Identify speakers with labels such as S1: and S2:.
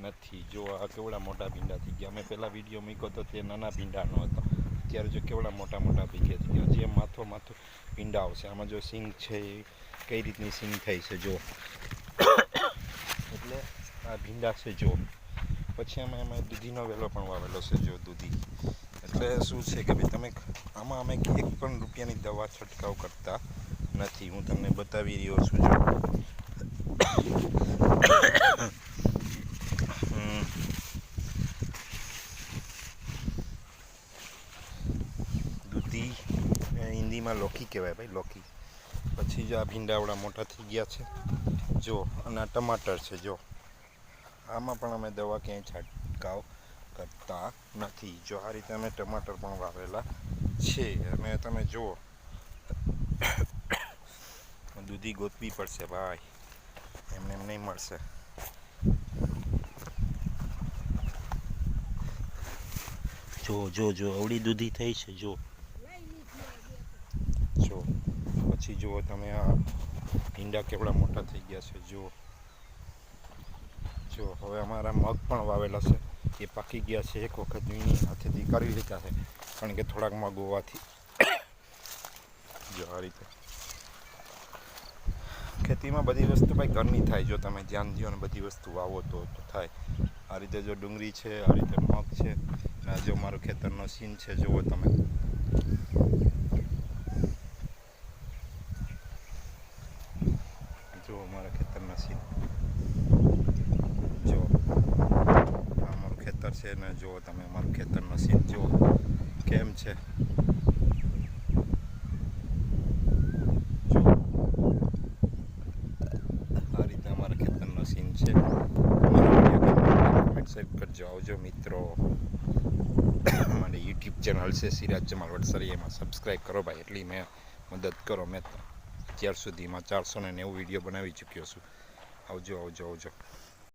S1: નથી. જો આ કેવડા મોટા ભીંડા થઈ ગયા. અમે પહેલાં વિડીયો મૂક્યો તો તે નાના ભીંડાનો હતો. અત્યારે જો કેવડા મોટા મોટા ભીંગે થઈ ગયા. જે માથો ભીંડા આવશે. આમાં જો સિંગ છે એ કઈ રીતની સિંગ થઈ છે જો. એટલે આ ભીંડા છે જો. પછી અમે એમાં દૂધીનો વેલો પણ વાવેલો છે જો દૂધી. એટલે શું છે કે ભાઈ તમે આમાં અમે 1 પણ રૂપિયાની દવા છંટકાવ કરતા નથી. હું તમને બતાવી રહ્યો છું જો. દૂધી હિન્દીમાં લોકી કહેવાય ભાઈ, લોકી. પછી જો આ ભીંડાવડા મોટા થઈ ગયા છે જો. અને આ ટમાટર છે જો. આમાં પણ અમે દવા ક્યાંય છંટકાવ કરતા નથી. જો આ રીતે અમે ટમાટર પણ વાવેલા છે. અને તમે જુઓ દૂધી ગોતવી પડશે ભાઈ, એમને એમ નહીં મળશે. જો જો જો અવળી દૂધી થઈ છે જો. જો પછી જુઓ તમે આ ભીંડા કેવડા મોટા થઈ ગયા છે જો. જો હવે અમારા મગ પણ વાવેલા છે, એ પાકી ગયા છે. એક વખત વીણી હાથેથી કરી લીધા છે, કારણ કે થોડાક મગ હોવાથી. જો આ રીતે ખેતીમાં બધી વસ્તુ ભાઈ ઘરની થાય. જો તમે ધ્યાન દો ને બધી વસ્તુ વાવો તો થાય. આ રીતે જો ડુંગળી છે, આ રીતે મગ છે. અને જો મારું ખેતરનો સીન છે જુઓ તમે. જો મારા ખેતરના સીન જો. આ અમારું ખેતર છે ને જુઓ તમે અમારું ખેતરનો સીન જુઓ કેમ છે. આ રીતે અમારા ખેતરનો સીન છે. કમેન્ટ શેર કરજો. આવજો મિત્રો. મારી યુટ્યુબ ચેનલ છે સિરાજ જમાલ વડસરી, એમાં સબસ્ક્રાઈબ કરો ભાઈ. એટલી મેં મદદ કરો. મેં અત્યાર સુધીમાં 490 વિડીયો બનાવી ચૂક્યો છું. આવજો આવજો આવજો.